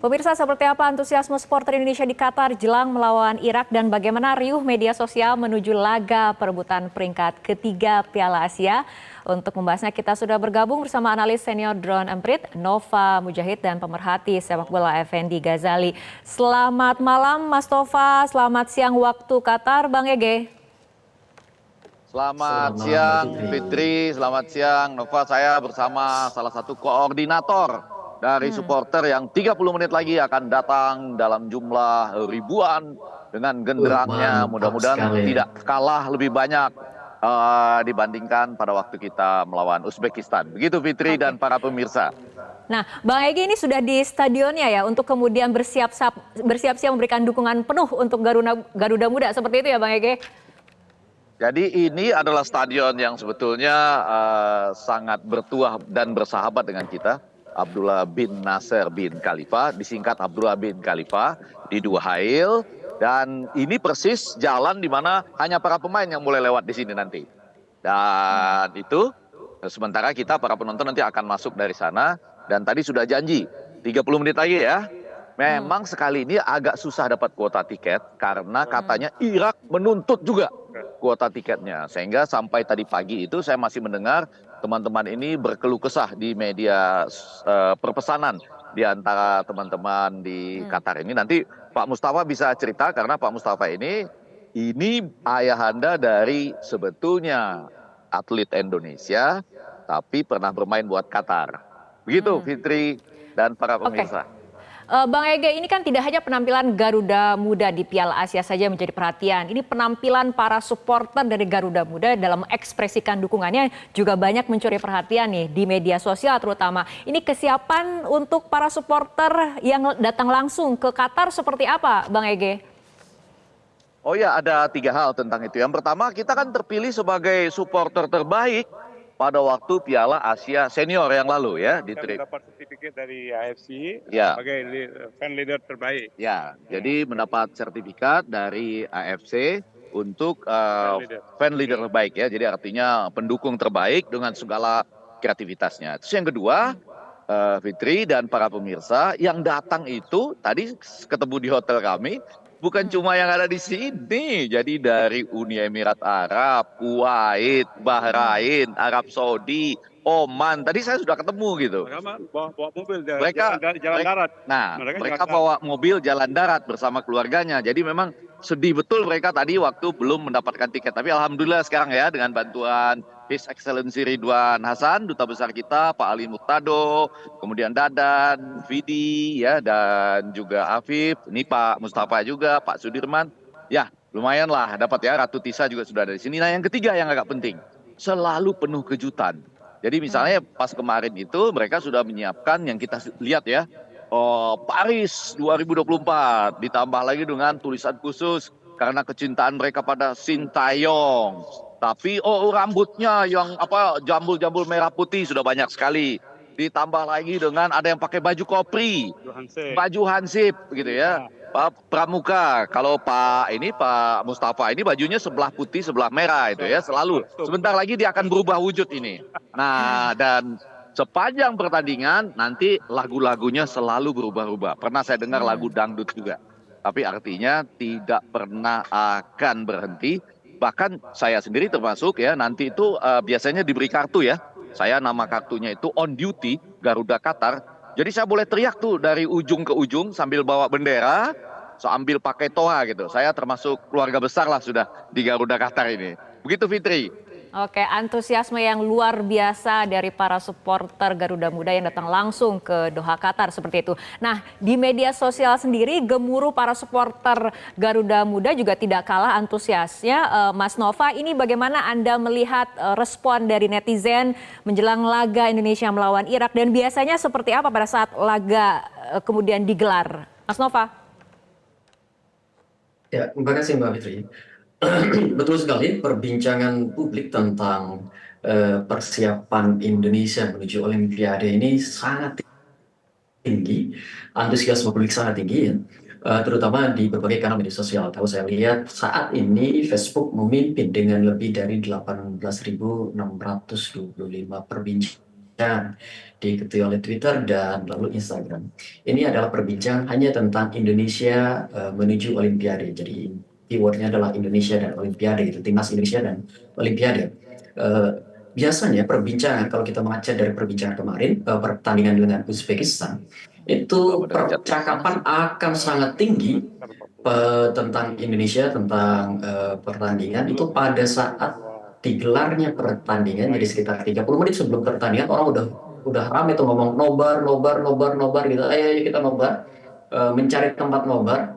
Pemirsa, seperti apa antusiasme supporter Indonesia di Qatar jelang melawan Irak dan bagaimana riuh media sosial menuju laga perebutan peringkat ketiga Piala Asia? Untuk membahasnya kita sudah bergabung bersama analis senior Drone Emprit, Nova Mujahid dan pemerhati sepak bola Effendi Ghazali. Selamat malam Mas Nova, selamat siang waktu Qatar, Bang Ege. Selamat siang Fitri, selamat siang Nova. Saya bersama salah satu koordinator dari supporter yang 30 menit lagi akan datang dalam jumlah ribuan dengan genderangnya. Mudah-mudahan tidak kalah lebih banyak dibandingkan pada waktu kita melawan Uzbekistan. Begitu Fitri dan para pemirsa. Nah, Bang Egi ini sudah di stadionnya ya untuk kemudian bersiap-siap memberikan dukungan penuh untuk Garuda Muda. Seperti itu ya Bang Egi? Jadi ini adalah stadion yang sebetulnya sangat bertuah dan bersahabat dengan kita. Abdullah bin Nasser bin Khalifa, disingkat Abdullah bin Khalifa di Duhail. Dan ini persis jalan di mana hanya para pemain yang boleh lewat di sini nanti. Dan itu sementara kita para penonton nanti akan masuk dari sana. Dan tadi sudah janji 30 menit lagi ya. Memang sekali ini agak susah dapat kuota tiket karena katanya Irak menuntut juga kuota tiketnya. Sehingga sampai tadi pagi itu saya masih mendengar teman-teman ini berkeluh kesah di media perpesanan di antara teman-teman di Qatar ini. Nanti Pak Mustafa bisa cerita karena Pak Mustafa ini ayahanda dari sebetulnya atlet Indonesia tapi pernah bermain buat Qatar. Begitu Fitri dan para pemirsa. Bang Ege, ini kan tidak hanya penampilan Garuda Muda di Piala Asia saja menjadi perhatian. Ini penampilan para supporter dari Garuda Muda dalam mengekspresikan dukungannya juga banyak mencuri perhatian nih di media sosial terutama. Ini kesiapan untuk para supporter yang datang langsung ke Qatar seperti apa, Bang Ege? Oh ya, ada 3 hal tentang itu. Yang pertama, kita kan terpilih sebagai supporter terbaik pada waktu Piala Asia Senior yang lalu ya. Kita mendapat sertifikat dari AFC sebagai fan leader terbaik. Ya, jadi mendapat sertifikat dari AFC untuk fan leader terbaik ya. Jadi artinya pendukung terbaik dengan segala kreativitasnya. Terus yang kedua, Fitri dan para pemirsa yang datang itu tadi ketemu di hotel kami. Bukan cuma yang ada di sini, jadi dari Uni Emirat Arab, Kuwait, Bahrain, Arab Saudi, Oman. Tadi saya sudah ketemu gitu. Bawa mobil jalan darat. Nah, mereka bawa mobil jalan darat bersama keluarganya. Jadi memang sedih betul mereka tadi waktu belum mendapatkan tiket. Tapi alhamdulillah sekarang ya dengan bantuan His Excellency Ridwan Hasan, duta besar kita, Pak Ali Muqtado, kemudian Dadan, Vidi, ya, dan juga Afif, ini Pak Mustafa juga, Pak Sudirman. Ya, lumayan lah dapat ya, Ratu Tisa juga sudah ada di sini. Nah, yang ketiga yang agak penting, selalu penuh kejutan. Jadi misalnya pas kemarin itu mereka sudah menyiapkan yang kita lihat ya, Paris 2024, ditambah lagi dengan tulisan khusus karena kecintaan mereka pada Sintayong. Tapi rambutnya yang jambul-jambul merah putih sudah banyak sekali. Ditambah lagi dengan ada yang pakai baju kopri, baju hansip gitu ya. Pramuka, kalau Pak Mustafa ini bajunya sebelah putih sebelah merah itu ya selalu. Sebentar lagi dia akan berubah wujud ini. Nah, dan sepanjang pertandingan nanti lagu-lagunya selalu berubah-ubah. Pernah saya dengar lagu dangdut juga. Tapi artinya tidak pernah akan berhenti. Bahkan saya sendiri termasuk ya, nanti itu biasanya diberi kartu ya. Saya nama kartunya itu on duty Garuda Qatar. Jadi saya boleh teriak tuh dari ujung ke ujung sambil bawa bendera, sambil pakai toa gitu. Saya termasuk keluarga besar lah sudah di Garuda Qatar ini. Begitu Fitri. Oke, antusiasme yang luar biasa dari para supporter Garuda Muda yang datang langsung ke Doha, Qatar seperti itu. Nah, di media sosial sendiri gemuruh para supporter Garuda Muda juga tidak kalah antusiasnya. Mas Nova, ini bagaimana Anda melihat respon dari netizen menjelang laga Indonesia melawan Irak dan biasanya seperti apa pada saat laga kemudian digelar? Mas Nova. Ya, terima kasih Mbak Fitri. Betul sekali, perbincangan publik tentang persiapan Indonesia menuju Olimpiade ini sangat tinggi, antusiasme publik sangat tinggi ya, terutama di berbagai kanal media sosial. Kalau saya lihat saat ini Facebook memimpin dengan lebih dari 18.625 perbincangan diikuti oleh Twitter dan lalu Instagram. Ini adalah perbincangan hanya tentang Indonesia menuju Olimpiade. Jadi keywordnya adalah Indonesia dan Olimpiade, itu timnas Indonesia dan Olimpiade. Eh, Biasanya perbincangan kalau kita mengaca dari perbincangan kemarin pertandingan dengan Uzbekistan itu percakapan akan sangat tinggi tentang Indonesia, tentang pertandingan itu pada saat digelarnya pertandingan. Jadi sekitar 30 menit sebelum pertandingan orang udah rame tuh ngomong nobar nobar nobar nobar gitu, ayo kita nobar. Mencari tempat nobar.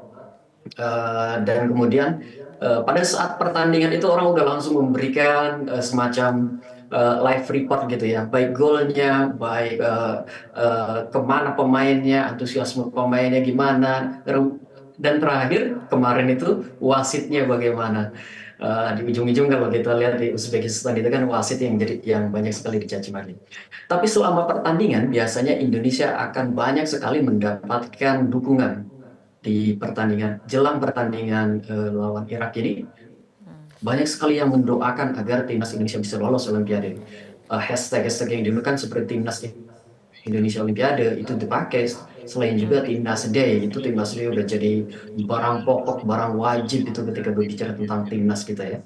Dan kemudian pada saat pertandingan itu orang udah langsung memberikan semacam live report gitu ya, baik golnya, baik kemana pemainnya, antusiasme pemainnya gimana, dan terakhir kemarin itu wasitnya bagaimana. Di ujung-ujung kalau kita lihat di Uzbekistan itu kan wasit yang banyak sekali dicaci maki. Tapi selama pertandingan biasanya Indonesia akan banyak sekali mendapatkan dukungan di pertandingan jelang pertandingan lawan Irak ini. Banyak sekali yang mendoakan agar timnas Indonesia bisa lolos Olimpiade. Hashtag yang digunakan seperti timnas Indonesia Olimpiade itu dipakai. Selain juga timnas day, itu timnas day udah jadi barang pokok, barang wajib itu ketika berbicara tentang timnas kita ya.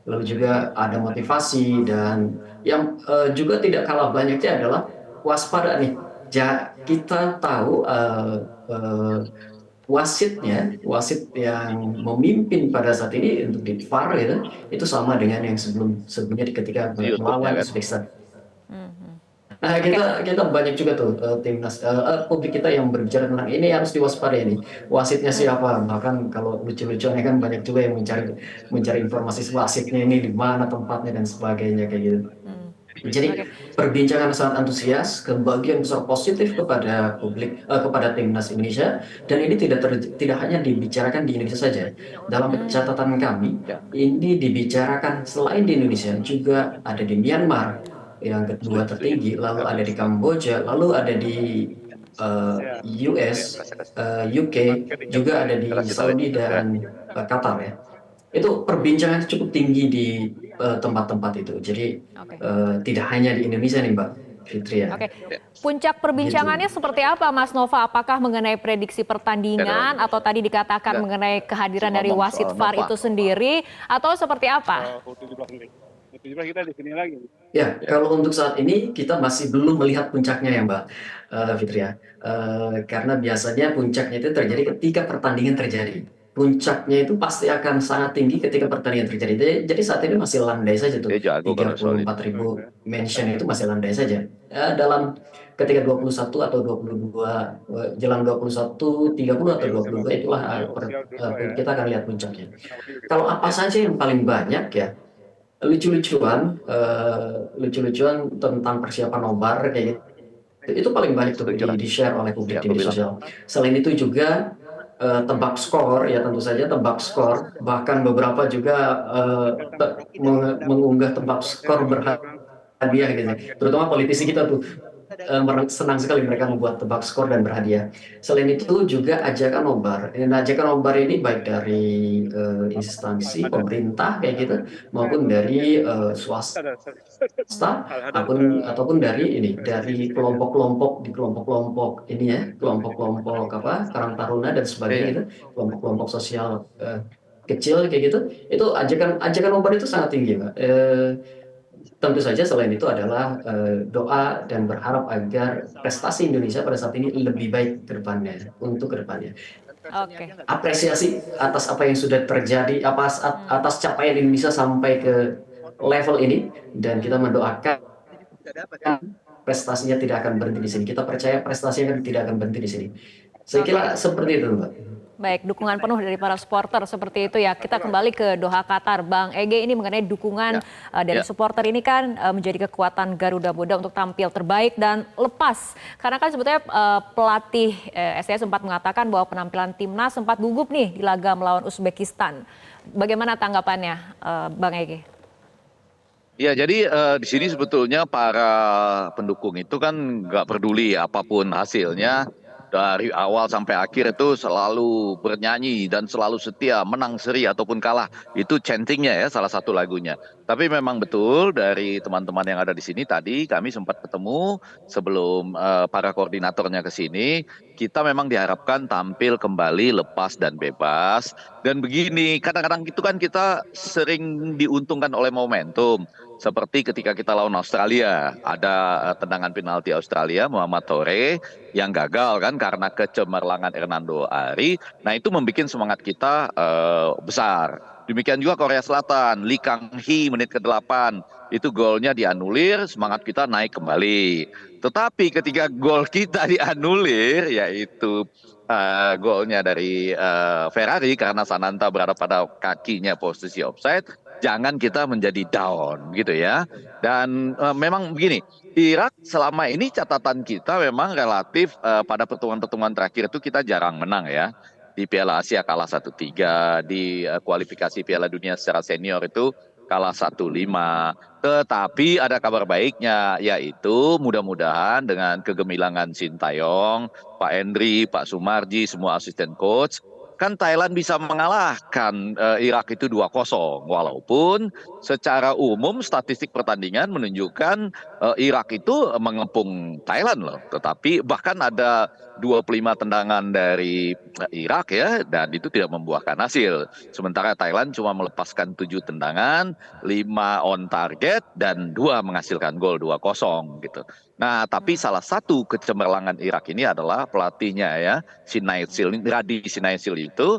Lalu juga ada motivasi, dan yang juga tidak kalah banyaknya adalah waspada nih. Kita tahu wasit yang memimpin pada saat ini untuk di VAR itu sama dengan yang sebelumnya ketika melawan Uzbekistan. Nah, kita banyak juga tuh timnas publik kita yang berbicara tentang ini harus diwaspadai ini. Wasitnya siapa? Bahkan kalau lucu-lucuannya kan banyak juga yang mencari informasi wasitnya ini di mana tempatnya dan sebagainya kayak gitu. Jadi perbincangan sangat antusias, kebagian besar positif kepada publik, kepada timnas Indonesia, dan ini tidak hanya dibicarakan di Indonesia saja. Dalam catatan kami, ini dibicarakan selain di Indonesia juga ada di Myanmar yang kedua tertinggi, lalu ada di Kamboja, lalu ada di US, UK, juga ada di Saudi dan Qatar ya. Itu perbincangan cukup tinggi di tempat-tempat itu. Jadi tidak hanya di Indonesia nih Mbak Fitri ya. Oke. Puncak perbincangannya seperti apa Mas Nova? Apakah mengenai prediksi pertandingan atau tadi dikatakan mengenai kehadiran dari wasit VAR itu sendiri, atau seperti apa? Kita di sini lagi. Ya, kalau untuk saat ini kita masih belum melihat puncaknya ya Mbak Fitri ya. Karena biasanya puncaknya itu terjadi ketika pertandingan terjadi. Puncaknya itu pasti akan sangat tinggi ketika pertandingan terjadi. Jadi saat ini masih landai saja tuh. 34.000 mention itu masih landai saja. Dalam ketika 21 atau 22, jelang 21, 30 atau 22 itulah kita akan lihat puncaknya. Kalau apa saja yang paling banyak ya, lucu-lucuan tentang persiapan nobar kayak gitu. Itu paling banyak tuh di-share oleh publik di media sosial. Selain itu juga tebak skor ya, tentu saja tebak skor, bahkan beberapa juga mengunggah tebak skor berhadiah gitu. Terutama politisi kita tuh senang sekali mereka membuat tebak skor dan berhadiah. Selain itu juga ajakan nobar. Ajakan nobar ini baik dari instansi pemerintah kayak gitu maupun dari swasta ataupun dari kelompok-kelompok ini ya, kelompok-kelompok Karang Taruna dan sebagainya gitu, kelompok-kelompok sosial kecil kayak gitu. Itu ajakan nobar itu sangat tinggi Mbak. Tentu saja selain itu adalah doa dan berharap agar prestasi Indonesia pada saat ini lebih baik ke depannya, untuk ke depannya. Apresiasi atas apa yang sudah terjadi, atas capaian Indonesia sampai ke level ini, dan kita mendoakan prestasinya tidak akan berhenti di sini. Kita percaya prestasinya tidak akan berhenti di sini. Saya kira seperti itu Mbak. Baik, dukungan penuh dari para supporter seperti itu ya. Kita kembali ke Doha, Qatar. Bang Ege, ini mengenai dukungan dari supporter ini kan menjadi kekuatan Garuda Muda untuk tampil terbaik dan lepas. Karena kan sebetulnya pelatih SCS sempat mengatakan bahwa penampilan timnas sempat gugup nih di laga melawan Uzbekistan. Bagaimana tanggapannya Bang Ege? Ya, jadi di sini sebetulnya para pendukung itu kan nggak peduli apapun hasilnya. dari awal sampai akhir itu selalu bernyanyi dan selalu setia, menang seri ataupun kalah. Itu chantingnya ya, salah satu lagunya. Tapi memang betul dari teman-teman yang ada di sini tadi kami sempat ketemu sebelum para koordinatornya ke sini. Kita memang diharapkan tampil kembali lepas dan bebas. Dan begini, kadang-kadang itu kan kita sering diuntungkan oleh momentum. Seperti ketika kita lawan Australia, ada tendangan penalti Australia, Muhammad Toure yang gagal kan karena kecemerlangan Hernando Ari. Nah itu membuat semangat kita besar. Demikian juga Korea Selatan, Lee Kang-hee menit ke-8 itu golnya dianulir, semangat kita naik kembali. Tetapi ketika gol kita dianulir, yaitu golnya dari Ferrari karena Sananta berada pada kakinya posisi offside, jangan kita menjadi down gitu ya. Dan memang begini, Irak selama ini catatan kita memang relatif pada pertemuan-pertemuan terakhir itu kita jarang menang ya. Di Piala Asia kalah 1-3, di kualifikasi Piala Dunia secara senior itu kalah 1-5. Tetapi ada kabar baiknya, yaitu mudah-mudahan dengan kegemilangan Sintayong, Pak Endri, Pak Sumarji, semua asisten coach, kan Thailand bisa mengalahkan Irak itu 2-0. Walaupun secara umum statistik pertandingan menunjukkan Irak itu mengepung Thailand loh. Tetapi bahkan ada 25 tendangan dari Irak ya, dan itu tidak membuahkan hasil. Sementara Thailand cuma melepaskan 7 tendangan, 5 on target, dan 2 menghasilkan gol 2-0 gitu. Nah, tapi salah satu kecemerlangan Irak ini adalah pelatihnya ya, Radi Sinaitsil itu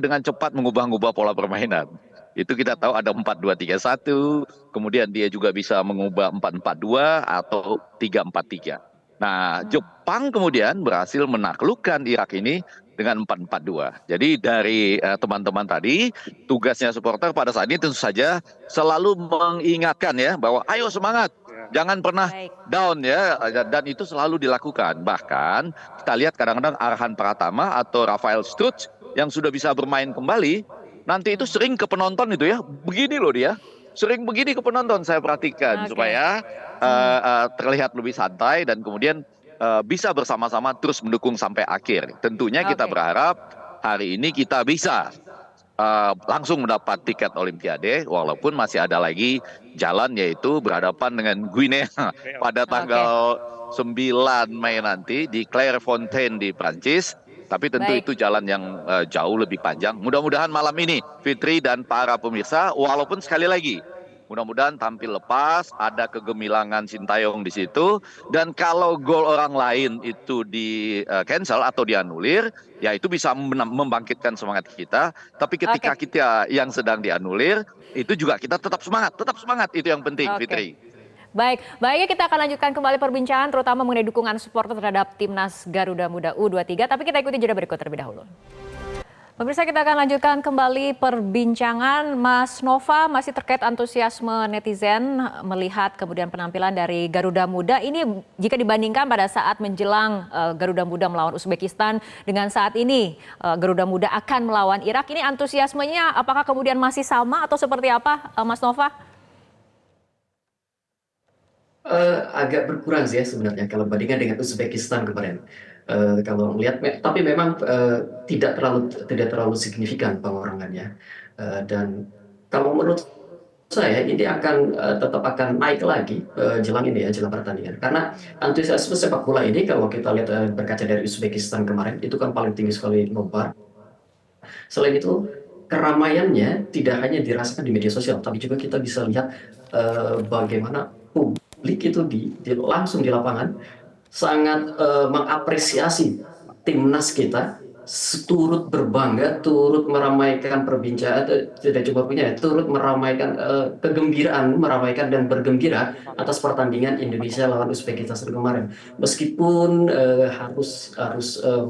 dengan cepat mengubah-ubah pola permainan. Itu kita tahu ada 4-2-3-1, kemudian dia juga bisa mengubah 4-4-2 atau 3-4-3. Nah, Jepang kemudian berhasil menaklukkan Irak ini dengan 4-4-2. Jadi dari teman-teman tadi, tugasnya supporter pada saat ini tentu saja selalu mengingatkan ya bahwa ayo semangat, jangan pernah down ya, dan itu selalu dilakukan. Bahkan kita lihat kadang-kadang Arhan Pratama atau Rafael Struij yang sudah bisa bermain kembali, nanti itu sering ke penonton itu ya, begini loh dia. Sering begini ke penonton saya perhatikan supaya terlihat lebih santai dan kemudian bisa bersama-sama terus mendukung sampai akhir. Tentunya kita berharap hari ini kita bisa langsung mendapat tiket Olimpiade, walaupun masih ada lagi jalan yaitu berhadapan dengan Guinea pada tanggal 9 Mei nanti di Clairefontaine di Prancis. Tapi tentu itu jalan yang jauh lebih panjang. Mudah-mudahan malam ini Fitri dan para pemirsa, walaupun sekali lagi mudah-mudahan tampil lepas, ada kegemilangan Sintayong di situ, dan kalau gol orang lain itu di cancel atau dianulir, ya itu bisa membangkitkan semangat kita. Tapi ketika kita yang sedang dianulir, itu juga kita tetap semangat itu yang penting, Fitri. Baik, baiknya kita akan lanjutkan kembali perbincangan terutama mengenai dukungan supporter terhadap Timnas Garuda Muda U23, tapi kita ikuti jeda berikut terlebih dahulu. Pemirsa, kita akan lanjutkan kembali perbincangan. Mas Nova, masih terkait antusiasme netizen melihat kemudian penampilan dari Garuda Muda ini jika dibandingkan pada saat menjelang Garuda Muda melawan Uzbekistan dengan saat ini Garuda Muda akan melawan Irak, ini antusiasmenya apakah kemudian masih sama atau seperti apa, Mas Nova? Agak berkurang sih ya sebenarnya kalau bandingkan dengan Uzbekistan kemarin. Kalau melihat, tapi memang tidak terlalu signifikan pengurangannya. Dan kalau menurut saya ini tetap akan naik lagi jelang pertandingan. Karena antusiasme sepak bola ini kalau kita lihat berkaca dari Uzbekistan kemarin itu kan paling tinggi sekali nobar. Selain itu keramaiannya tidak hanya dirasakan di media sosial, tapi juga kita bisa lihat bagaimana publik itu langsung di lapangan sangat mengapresiasi timnas kita, turut berbangga, turut meramaikan perbincangan, tidak cuma punya, turut meramaikan kegembiraan, meramaikan dan bergembira atas pertandingan Indonesia lawan Uzbekistan kemarin. Meskipun harus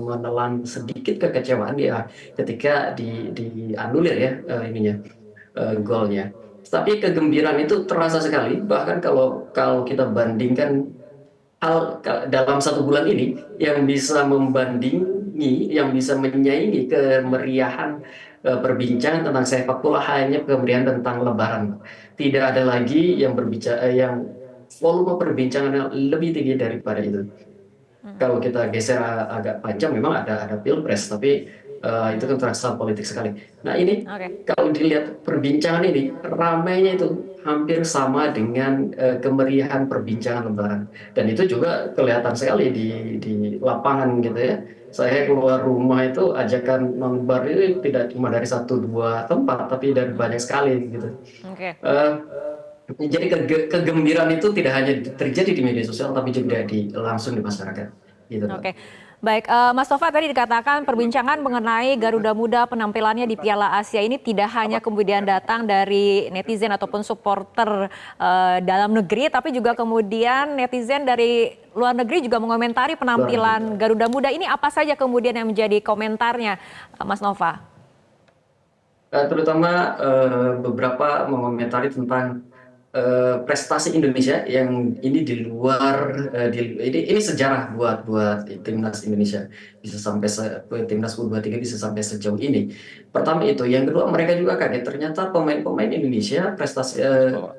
menelan sedikit kekecewaan ya ketika dianulir ya golnya. Tapi kegembiraan itu terasa sekali, bahkan kalau kita bandingkan dalam 1 bulan ini yang bisa membandingi, yang bisa menyaingi kemeriahan perbincangan tentang sepak bola hanya kemeriahan tentang Lebaran. Tidak ada lagi yang berbicara yang volume perbincangan yang lebih tinggi daripada itu. Kalau kita geser agak panjang, memang ada pilpres, tapi itu kan terasa politik sekali. Nah ini Oke. kalau dilihat perbincangan ini, ramainya itu hampir sama dengan kemeriahan perbincangan Lebaran, dan itu juga kelihatan sekali di lapangan gitu ya. Saya keluar rumah itu ajakan nobar itu tidak cuma dari satu dua tempat, tapi dari banyak sekali gitu. Oke. Eh, jadi kegembiraan itu tidak hanya terjadi di media sosial, tapi juga langsung di masyarakat. Gitu, Pak. Oke, baik. Mas Tova tadi dikatakan perbincangan mengenai Garuda Muda penampilannya di Piala Asia ini tidak hanya kemudian datang dari netizen ataupun supporter dalam negeri, tapi juga kemudian netizen dari luar negeri juga mengomentari Luar penampilan biasa. Garuda Muda ini. Apa saja kemudian yang menjadi komentarnya, Mas Nova? Terutama beberapa mengomentari tentang prestasi Indonesia yang ini di luar ini sejarah buat timnas Indonesia bisa sampai timnas U23 bisa sampai sejauh ini. Pertama itu, yang kedua mereka juga kaget ternyata pemain-pemain Indonesia prestasi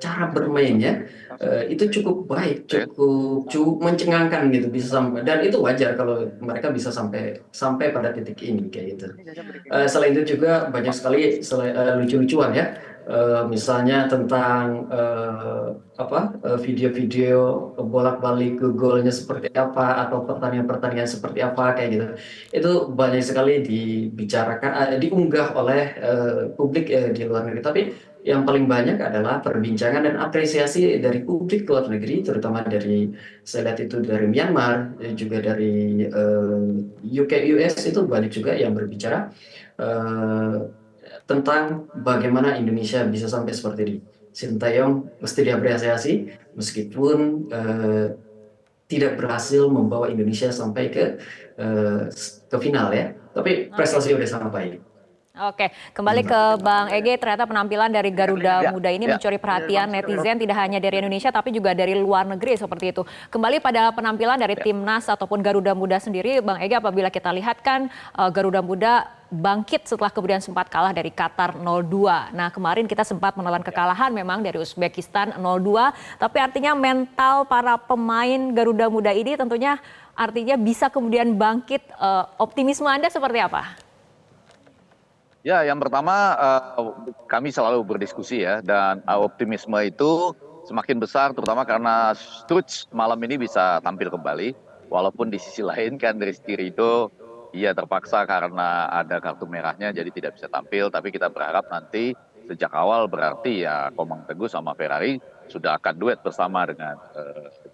cara bermainnya itu cukup baik, cukup mencengangkan gitu, bisa sampai, dan itu wajar kalau mereka bisa sampai pada titik ini kayak gitu. Selain itu juga banyak sekali lucu-lucuan ya. Misalnya tentang video-video bolak-balik golnya seperti apa, atau pertandingan-pertandingan seperti apa kayak gitu. Itu banyak sekali dibicarakan, diunggah oleh publik di luar negeri. Tapi yang paling banyak adalah perbincangan dan apresiasi dari publik luar negeri, terutama dari, saya lihat itu dari Myanmar, juga dari UK, US, itu banyak juga yang berbicara eh, tentang bagaimana Indonesia bisa sampai seperti ini. Sintayong mesti diapresiasi meskipun tidak berhasil membawa Indonesia sampai ke final ya. Tapi Oke. prestasi udah sampai. Oke, kembali ke Bang Ege. Ternyata penampilan dari Garuda Ya, Muda ini ya. mencuri perhatian netizen tidak hanya dari Indonesia tapi juga dari luar negeri seperti itu. Kembali pada penampilan dari timnas ataupun Garuda Muda sendiri, Bang Ege, apabila kita lihat kan Garuda Muda bangkit setelah kemudian sempat kalah dari Qatar 0-2. Nah, kemarin kita sempat menelan kekalahan memang dari Uzbekistan 0-2, tapi artinya mental para pemain Garuda Muda ini tentunya artinya bisa kemudian bangkit. Optimisme Anda seperti apa? Ya, yang pertama kami selalu berdiskusi ya, dan optimisme itu semakin besar terutama karena Sturridge malam ini bisa tampil kembali. Walaupun di sisi lain kan Rizky Ridho ia terpaksa karena ada kartu merahnya jadi tidak bisa tampil. Tapi kita berharap nanti sejak awal berarti ya Komang Teguh sama Ferrari sudah akan duet bersama dengan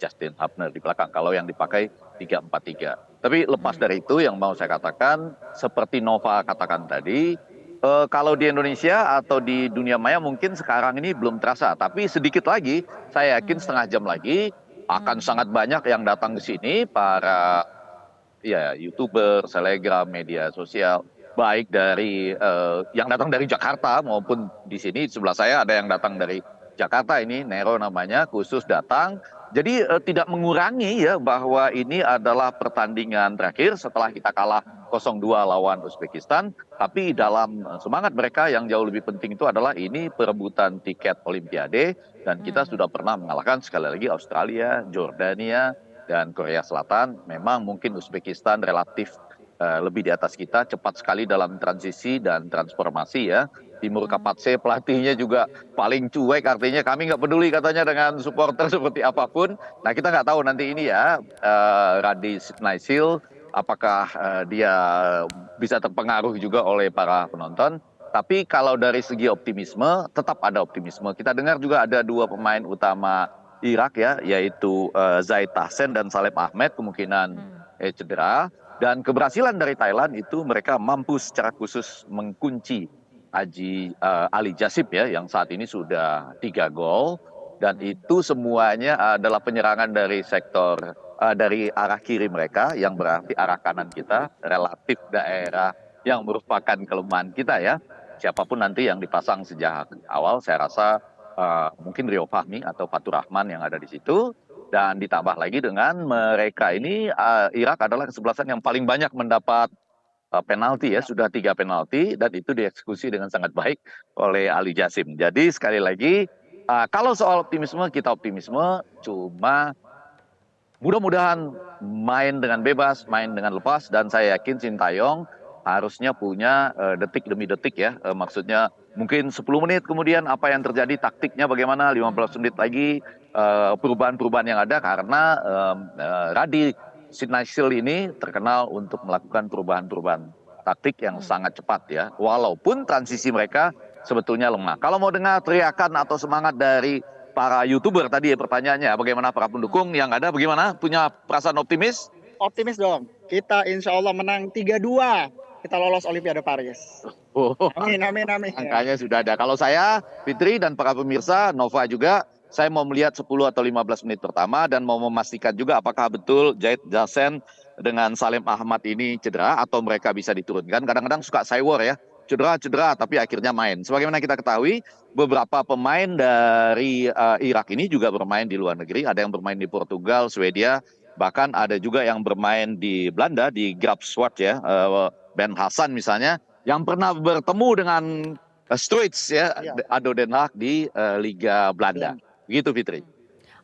Justin Hubner di belakang. Kalau yang dipakai 3-4-3. Tapi lepas dari itu yang mau saya katakan, seperti Nova katakan tadi, kalau di Indonesia atau di dunia maya mungkin sekarang ini belum terasa, tapi sedikit lagi, saya yakin setengah jam lagi akan sangat banyak yang datang ke sini, para ya YouTuber, selegram, media sosial, baik dari yang datang dari Jakarta maupun di sini sebelah saya ada yang datang dari Jakarta, ini Nero namanya, khusus datang. Jadi tidak mengurangi ya bahwa ini adalah pertandingan terakhir setelah kita kalah 0-2 lawan Uzbekistan. Tapi dalam semangat mereka yang jauh lebih penting itu adalah ini perebutan tiket Olimpiade. Dan kita sudah pernah mengalahkan sekali lagi Australia, Jordania, dan Korea Selatan. Memang mungkin Uzbekistan relatif lebih di atas kita, cepat sekali dalam transisi dan transformasi ya. Timur Kapatse pelatihnya juga paling cuek, artinya kami nggak peduli katanya dengan supporter seperti apapun. Nah kita nggak tahu nanti ini ya, Radis Naisil apakah dia bisa terpengaruh juga oleh para penonton. Tapi kalau dari segi optimisme, tetap ada optimisme. Kita dengar juga ada dua pemain utama Irak ya, yaitu Zaid Tahsen dan Salem Ahmed kemungkinan cedera. Dan keberhasilan dari Thailand itu mereka mampu secara khusus mengunci Ali Jasip ya, yang saat ini sudah 3 gol, dan itu semuanya adalah penyerangan dari sektor dari arah kiri mereka, yang berarti arah kanan kita relatif daerah yang merupakan kelemahan kita ya. Siapapun nanti yang dipasang sejak awal, saya rasa mungkin Rio Fahmi atau Fatur Rahman yang ada di situ. Dan ditambah lagi dengan mereka ini, Irak adalah kesebelasan yang paling banyak mendapat penalti ya, sudah 3 penalti, dan itu dieksekusi dengan sangat baik oleh Ali Jasim. Jadi sekali lagi, kalau soal optimisme, kita optimisme, cuma mudah-mudahan main dengan bebas, main dengan lepas, dan saya yakin Sintayong harusnya punya detik demi detik ya. Maksudnya mungkin 10 menit kemudian apa yang terjadi, taktiknya bagaimana, 15 menit lagi perubahan-perubahan yang ada, karena Radi Sidnasil ini terkenal untuk melakukan perubahan-perubahan taktik yang sangat cepat ya. Walaupun transisi mereka sebetulnya lemah. Kalau mau dengar teriakan atau semangat dari para YouTuber tadi ya pertanyaannya, bagaimana para pendukung yang ada, bagaimana? Punya perasaan optimis? Optimis dong. Kita insya Allah menang 3-2. Kita lolos Olimpiade Paris. Oh, Amin, amin, amin. angkanya sudah ada. Kalau saya, Fitri dan para pemirsa, Nova juga, saya mau melihat 10 atau 15 menit pertama dan mau memastikan juga apakah betul Jahit Jasen dengan Salim Ahmad ini cedera atau mereka bisa diturunkan. Kadang-kadang suka cywar ya, cedera tapi akhirnya main. Sebagaimana kita ketahui, beberapa pemain dari Irak ini juga bermain di luar negeri. Ada yang bermain di Portugal, Swedia, bahkan ada juga yang bermain di Belanda, di Graafschot ya, Ben Hasan misalnya, yang pernah bertemu dengan Struits ya, Iya. Ado Den Haag di Liga Belanda. Begitu Fitri.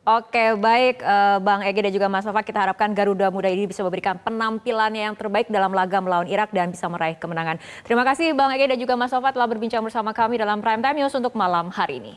Oke, baik Bang Egy dan juga Mas Nova, kita harapkan Garuda Muda ini bisa memberikan penampilannya yang terbaik dalam laga melawan Irak dan bisa meraih kemenangan. Terima kasih Bang Egy dan juga Mas Nova telah berbincang bersama kami dalam Prime Time News untuk malam hari ini.